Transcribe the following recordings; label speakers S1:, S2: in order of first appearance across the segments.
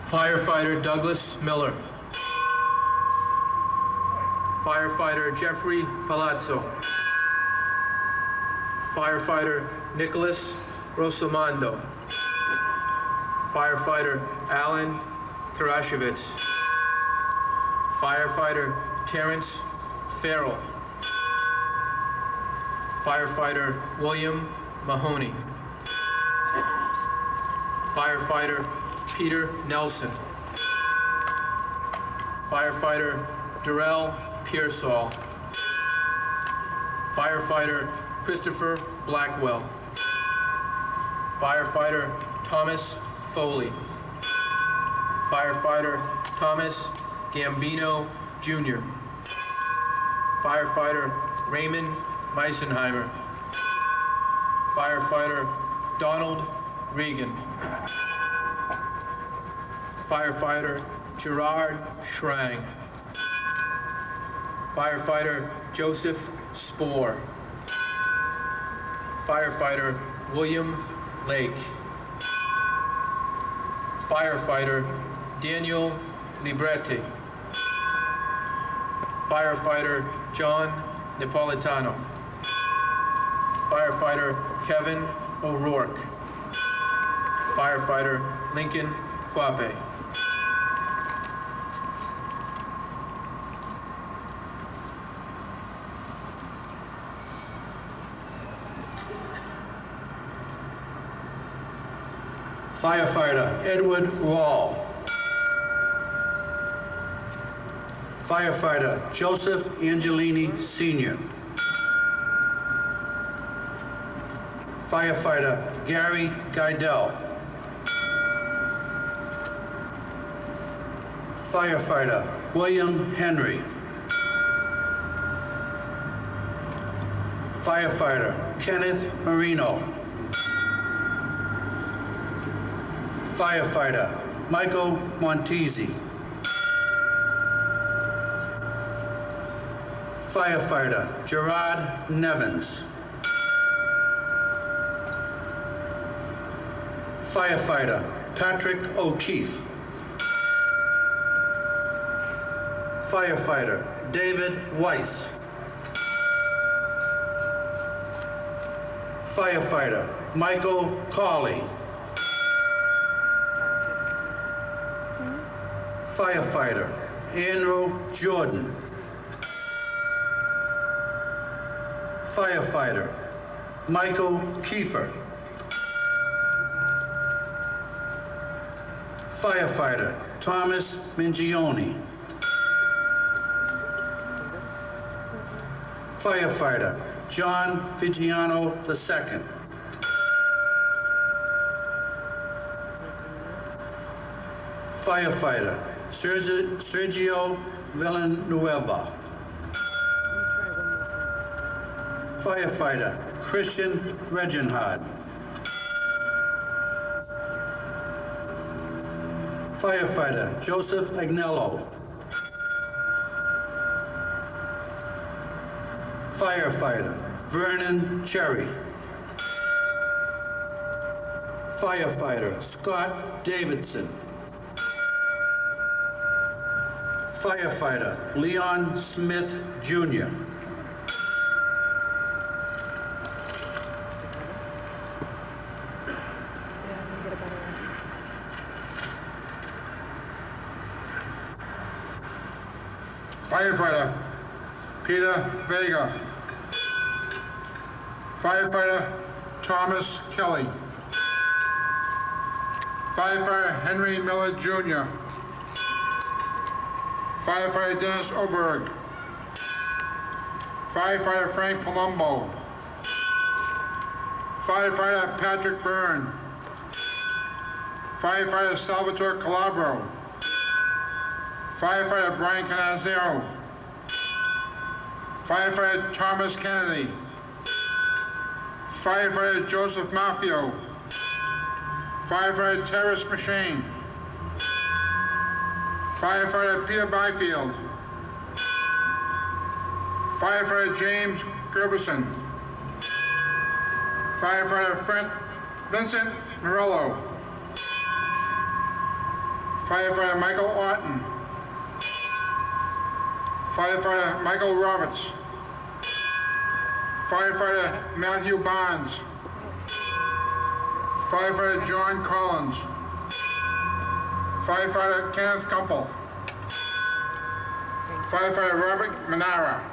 S1: Firefighter Douglas Miller. Firefighter Jeffrey Palazzo. Firefighter Nicholas Rosamondo. Firefighter Alan Tarashevitz. Firefighter Terrence Farrell. Firefighter William Mahoney. Firefighter Peter Nelson. Firefighter Darrell Pearsall. Firefighter Christopher Blackwell. Firefighter Thomas Foley. Firefighter Thomas Gambino Jr. Firefighter Raymond Meisenheimer. Firefighter Donald Regan. Firefighter Gerard Schrang. Firefighter Joseph Spoor. Firefighter William Lake. Firefighter Daniel Libretti. Firefighter John Napolitano. Firefighter Kevin O'Rourke. Firefighter Lincoln Quape.
S2: Firefighter Edward Wall. Firefighter Joseph Angelini Sr. Firefighter Gary Guidel. Firefighter William Henry. Firefighter Kenneth Marino. Firefighter Michael Montesi. Firefighter Gerard Nevins. Firefighter Patrick O'Keefe. Firefighter David Weiss. Firefighter Michael Cawley. Firefighter Andrew Jordan. Firefighter Michael Kiefer. Firefighter Thomas Mingione. Firefighter John Figiano II. Firefighter Sergio Villanueva. Firefighter Christian Regenhard. Firefighter Joseph Agnello. Firefighter Vernon Cherry. Firefighter Scott Davidson. Firefighter Leon Smith Jr.
S3: Firefighter Peter Vega. Firefighter Thomas Kelly. Firefighter Henry Miller Jr. Firefighter Dennis Oberg. Firefighter Frank Palumbo. Firefighter Patrick Byrne. Firefighter Salvatore Calabro. Firefighter Brian Canazero. Firefighter Thomas Kennedy. Firefighter Joseph Maffio. Firefighter Terrace Machine. Firefighter Peter Byfield. Firefighter James Gerberson. Firefighter Vincent Morello. Firefighter Michael Orton. Firefighter Michael Roberts. Firefighter Matthew Barnes. Firefighter John Collins. Firefighter Kenneth Gumpel. Firefighter Robert Manara.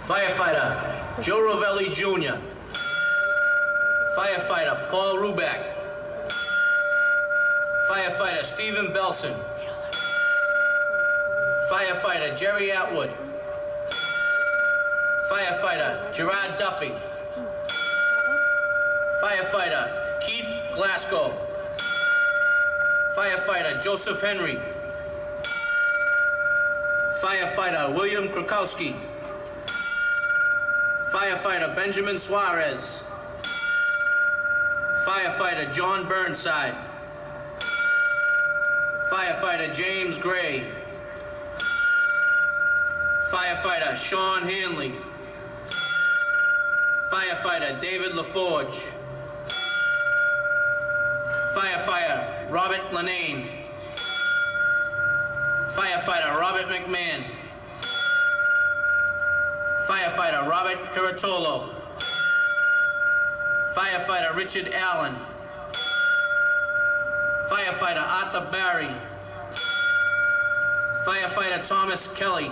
S4: Firefighter Joe Rovelli Jr. Firefighter Paul Ruback. Firefighter Stephen Belson. Firefighter Jerry Atwood. Firefighter Gerard Duffy. Firefighter Keith Glasgow. Firefighter Joseph Henry. Firefighter William Krakowski. Firefighter Benjamin Suarez. Firefighter John Burnside. Firefighter James Gray. Firefighter Sean Hanley. Firefighter David LaForge. Firefighter Robert Lanane. Firefighter Robert McMahon. Firefighter Robert Curatolo. Firefighter Richard Allen. Firefighter Arthur Barry. Firefighter Thomas Kelly.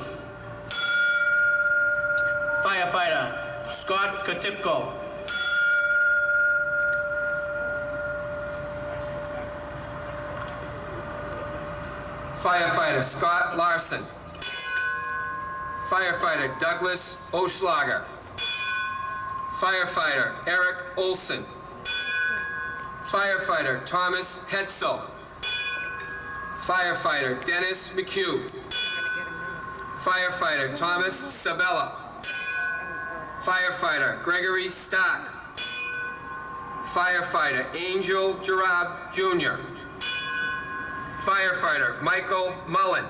S4: Firefighter Scott Katipko.
S5: Firefighter Scott Larson. Firefighter Douglas Oschlager. Firefighter Eric Olson. Firefighter Thomas Hetzel. Firefighter Dennis McHugh. Firefighter Thomas Sabella. Firefighter Gregory Stark. Firefighter Angel Gerard Jr. Firefighter Michael Mullen.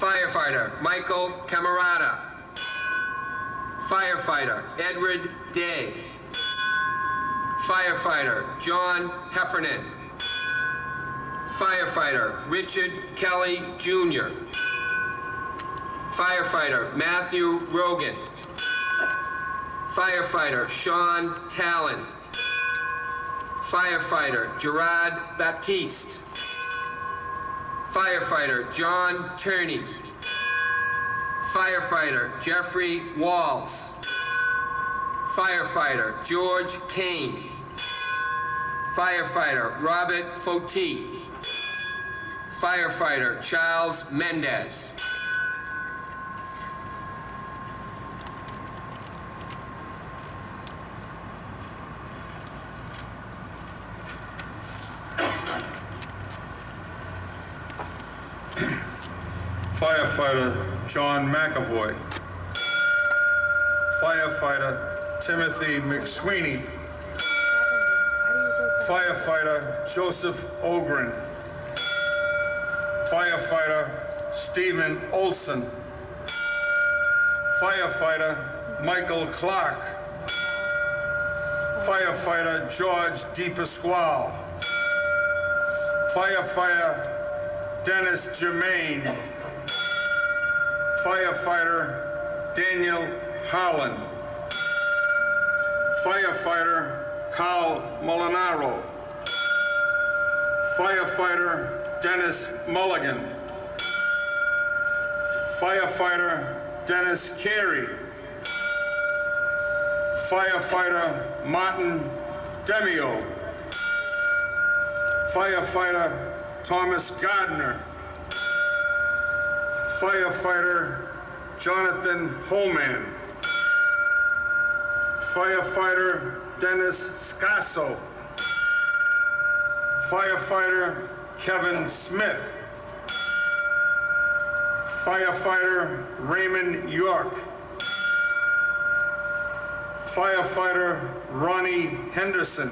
S5: Firefighter Michael Camarada. Firefighter Edward Day. Firefighter John Heffernan. Firefighter Richard Kelly Jr. Firefighter Matthew Rogan. Firefighter Sean Talon. Firefighter Gerard Baptiste. Firefighter John Turney. Firefighter Jeffrey Walls. Firefighter George Kane. Firefighter Robert Foti. Firefighter Charles Mendez.
S3: Firefighter John McAvoy. Firefighter Timothy McSweeney. Firefighter Joseph Ogren. Firefighter Stephen Olson. Firefighter Michael Clark. Firefighter George DePasquale. Firefighter Dennis Germain. Firefighter Daniel Harlan. Firefighter Carl Molinaro. Firefighter Dennis Mulligan. Firefighter Dennis Carey. Firefighter Martin Demio. Firefighter Thomas Gardner. Firefighter Jonathan Holman. Firefighter Dennis Scasso. Firefighter Kevin Smith. Firefighter Raymond York. Firefighter Ronnie Henderson.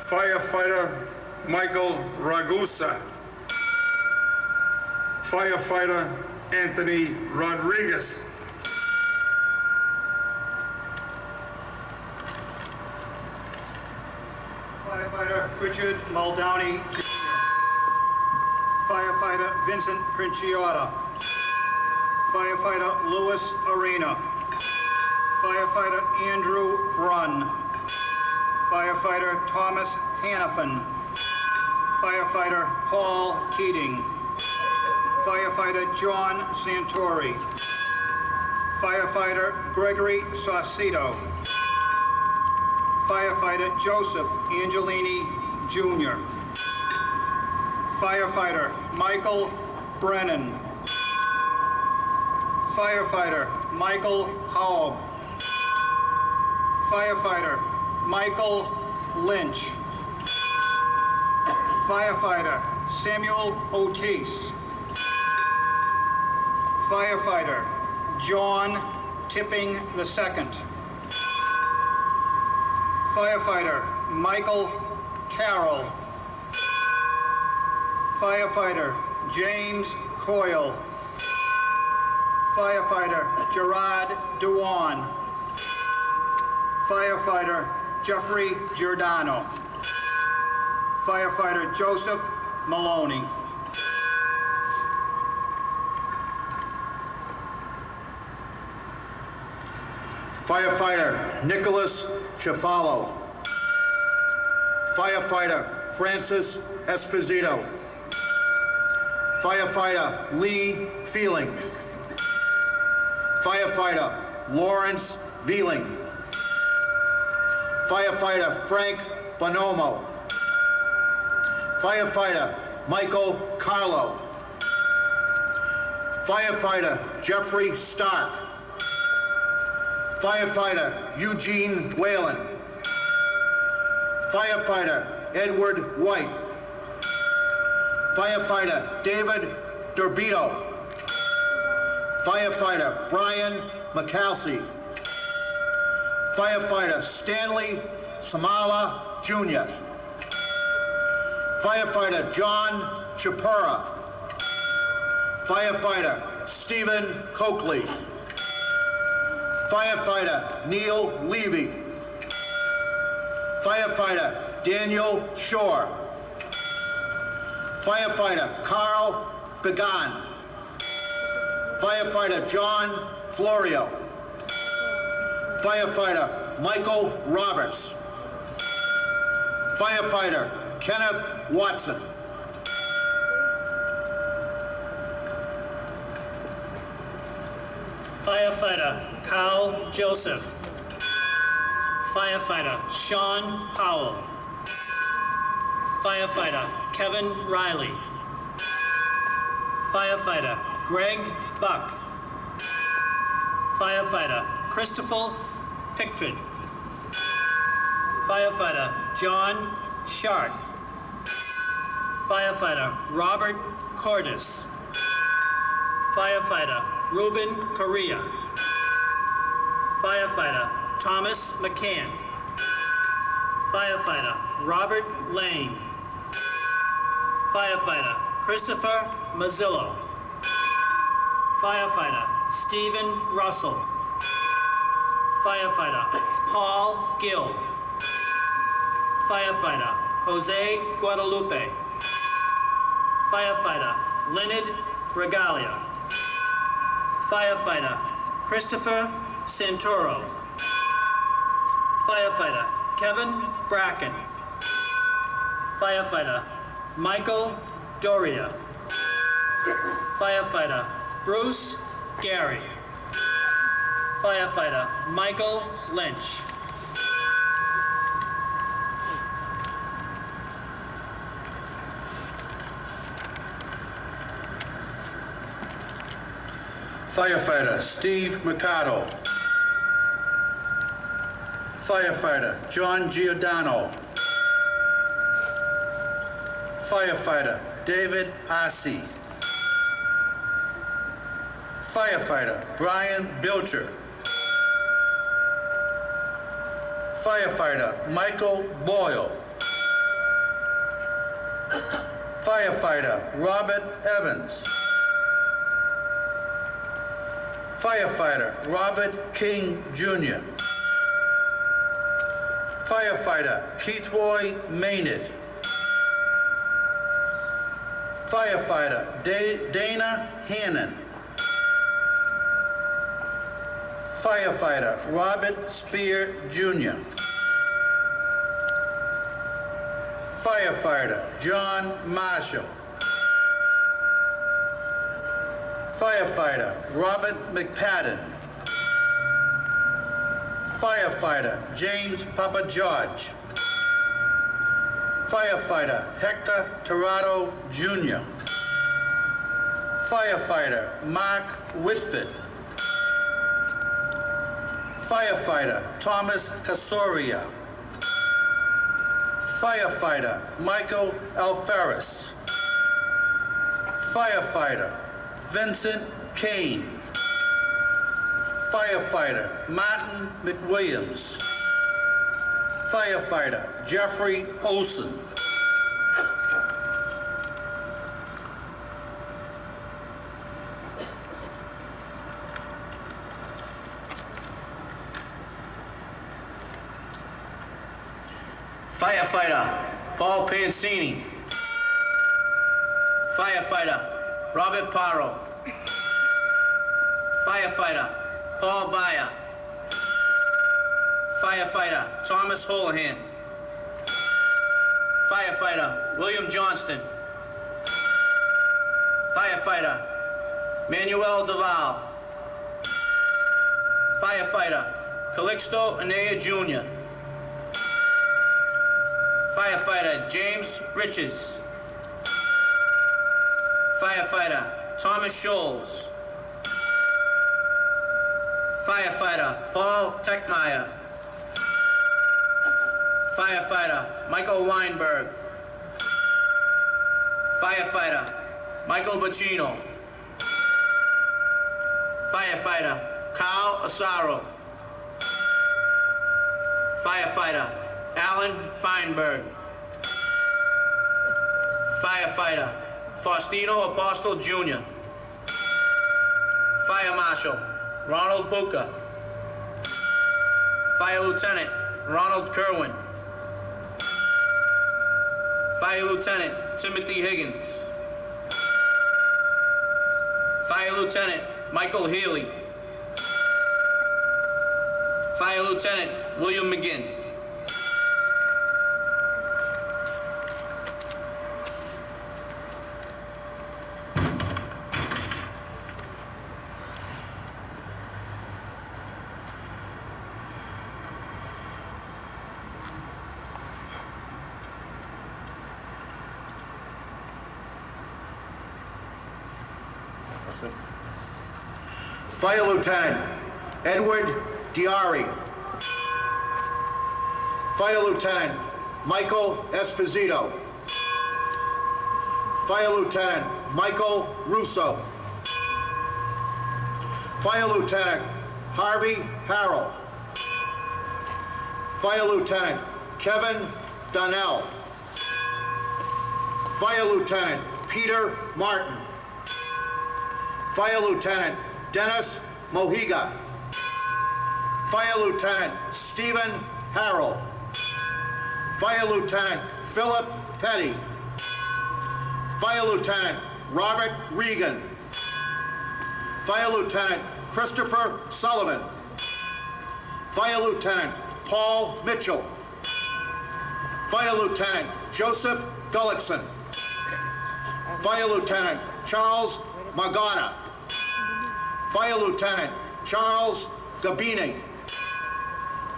S3: Firefighter Michael Ragusa. Firefighter Anthony Rodriguez.
S2: Firefighter Richard Muldowney Jr. Firefighter Vincent Princiotta. Firefighter Louis Arena. Firefighter Andrew Brunn. Firefighter Thomas Hannafin. Firefighter Paul Keating. Firefighter John Santori. Firefighter Gregory Saucedo. Firefighter Joseph Angelini Jr. Firefighter Michael Brennan. Firefighter Michael Haub. Firefighter Michael Lynch. Firefighter Samuel Otis. Firefighter John Tipping II. Firefighter Michael Carroll. Firefighter James Coyle. Firefighter Gerard Dewan. Firefighter Jeffrey Giordano. Firefighter Joseph Maloney. Firefighter Nicholas Chafalo. Firefighter Francis Esposito. Firefighter Lee Feeling. Firefighter Lawrence Veeling. Firefighter Frank Bonomo. Firefighter Michael Carlo. Firefighter Jeffrey Stark. Firefighter Eugene Whalen. Firefighter Edward White. Firefighter David Durbito. Firefighter Brian McCalsey. Firefighter Stanley Samala Jr. Firefighter John Chapura. Firefighter Stephen Coakley. Firefighter Neil Levy. Firefighter Daniel Shore. Firefighter Carl Began. Firefighter John Florio. Firefighter Michael Roberts. Firefighter Kenneth Watson.
S4: Firefighter Carl Joseph. Firefighter Sean Powell. Firefighter Kevin Riley. Firefighter Greg Buck. Firefighter Christopher Pickford. Firefighter John Sharp. Firefighter Robert Cordis. Firefighter Ruben Correa. Firefighter Thomas McCann. Firefighter Robert Lane. Firefighter Christopher Mazzillo. Firefighter Stephen Russell. Firefighter Paul Gill. Firefighter Jose Guadalupe. Firefighter Leonard Regalia. Firefighter Christopher Santoro. Firefighter Kevin Bracken. Firefighter Michael Doria. Firefighter Bruce Gary. Firefighter Michael Lynch.
S2: Firefighter Steve Mercado. Firefighter John Giordano. Firefighter David Ossie. Firefighter Brian Bilcher. Firefighter Michael Boyle. Firefighter Robert Evans. Firefighter Robert King Jr. Firefighter Keithroy Maynard. Firefighter Dana Hannon. Firefighter Robert Spear Jr. Firefighter John Marshall. Firefighter Robert McPadden. Firefighter James Papa George. Firefighter Hector Torado Jr. Firefighter Mark Whitford. Firefighter Thomas Casoria. Firefighter Michael Alferris. Firefighter Vincent Kane. Firefighter Martin McWilliams. Firefighter Jeffrey Olson.
S6: Firefighter Paul Pancini. Firefighter Robert Paro. Firefighter Paul Byer. Firefighter Thomas Holohan. Firefighter William Johnston. Firefighter Manuel Duval. Firefighter Calixto Anaya Jr. Firefighter James Riches. Firefighter Thomas Scholes. Firefighter Paul Techmeyer. Firefighter Michael Weinberg. Firefighter Michael Bacino. Firefighter Carl Asaro. Firefighter Alan Feinberg. Firefighter Faustino Apostle Jr. Fire Marshal Ronald Buca. Fire Lieutenant Ronald Kerwin. Fire Lieutenant Timothy Higgins. Fire Lieutenant Michael Healy. Fire Lieutenant William McGinn.
S2: Fire Lieutenant Edward Diari. Fire Lieutenant Michael Esposito. Fire Lieutenant Michael Russo. Fire Lieutenant Harvey Harrell. Fire Lieutenant Kevin Donnell. Fire Lieutenant Peter Martin. Fire Lieutenant Dennis Mohiga. Fire Lieutenant Stephen Harrell. Fire Lieutenant Philip Petty. Fire Lieutenant Robert Regan. Fire Lieutenant Christopher Sullivan. Fire Lieutenant Paul Mitchell. Fire Lieutenant Joseph Gullickson. Fire Lieutenant Charles Magana. Fire Lieutenant Charles Gabini.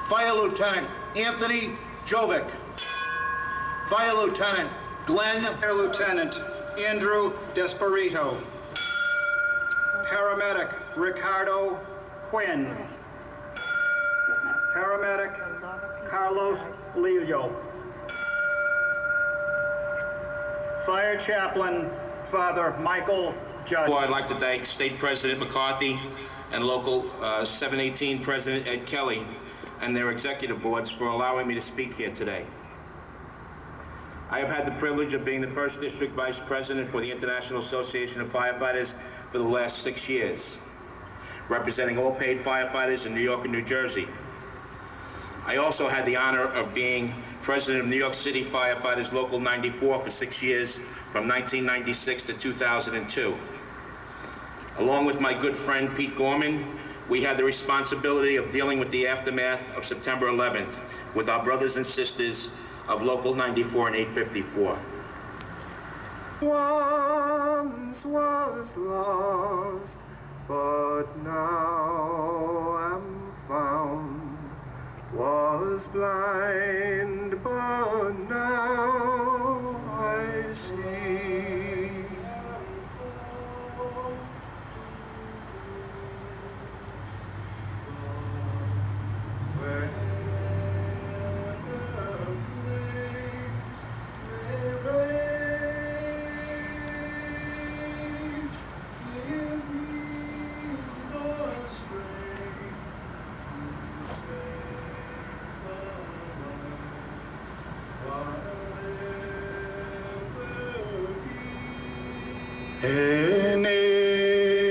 S2: Fire Lieutenant Anthony Jovic. Fire Lieutenant Glenn.
S7: Fire Lieutenant Andrew Desperito.
S4: Paramedic Ricardo Quinn. Paramedic Carlos Lillo. Fire Chaplain Father Michael Judge.
S8: Well, I'd like to thank State President McCarthy and Local 718 President Ed Kelly and their executive boards for allowing me to speak here today. I have had the privilege of being the first district vice president for the International Association of Firefighters for the last 6 years. representing all paid firefighters in New York and New Jersey. I also had the honor of being president of New York City Firefighters Local 94 for 6 years, from 1996 to 2002. Along with my good friend Pete Gorman, we had the responsibility of dealing with the aftermath of September 11th with our brothers and sisters of Local 94 and 854.
S9: Once was lost, but now am found. Was blind, but now I see.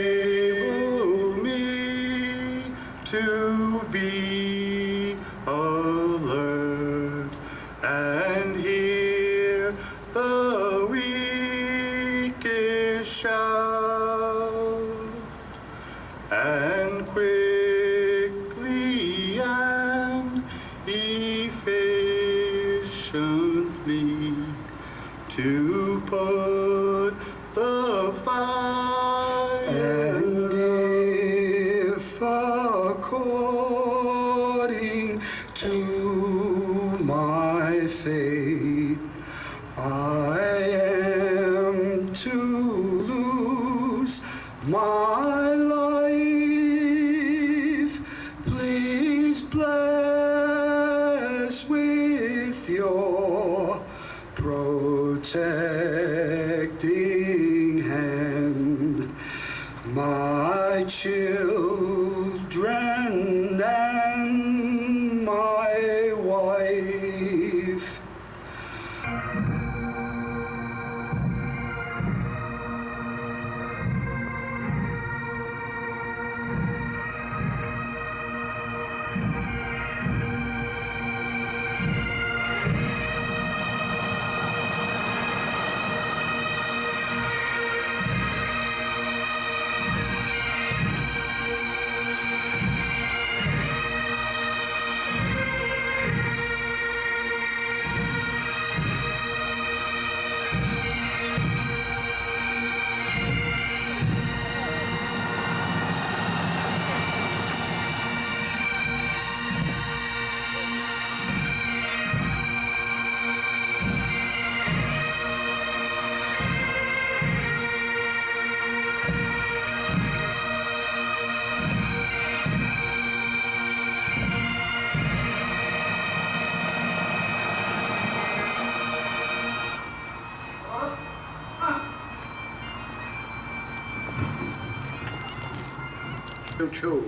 S9: Enable me to be alert and hear the weakest shout, and quickly and efficiently to put the fire. And if according to my fate I am to lose my life, please bless with your protecting hand my children and my wife.
S7: Two,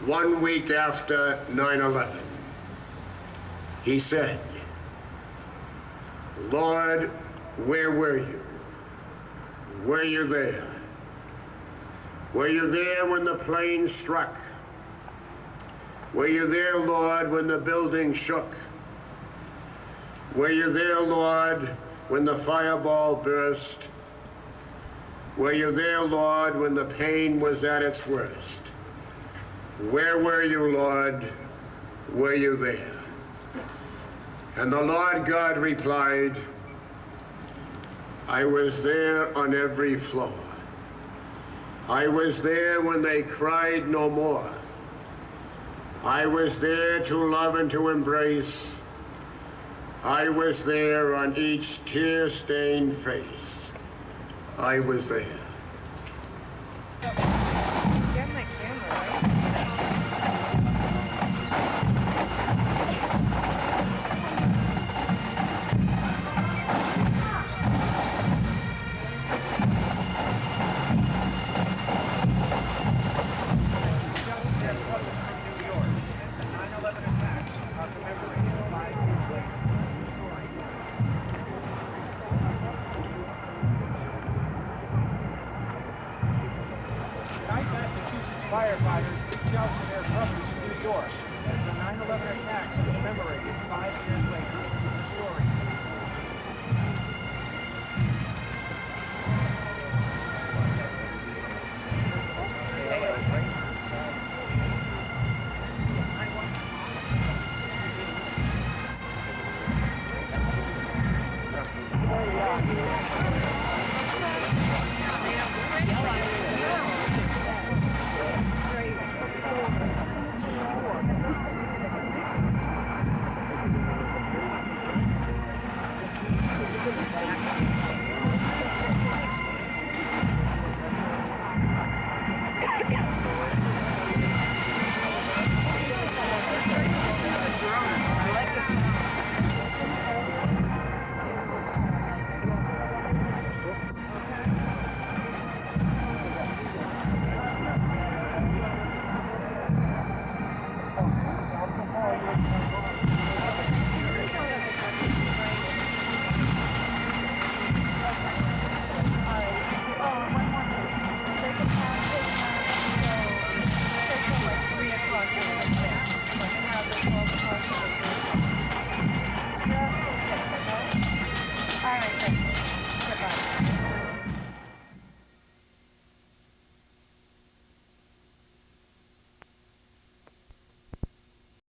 S7: 1 week after 9/11, he said, Lord, where were you? Were you there? Were you there when the plane struck? Were you there, Lord, when the building shook? Were you there, Lord, when the fireball burst? Were you there, Lord, when the pain was at its worst? Where were you, Lord? Were you there? And the Lord God replied, I was there on every floor. I was there when they cried no more. I was there to love and to embrace. I was there on each tear-stained face. I was there.
S10: You have my camera, right?
S11: Firefighters shout to their brothers in New York as the 9/11 attacks are commemorated 5 years later. The story.
S10: All right, thanks. Goodbye.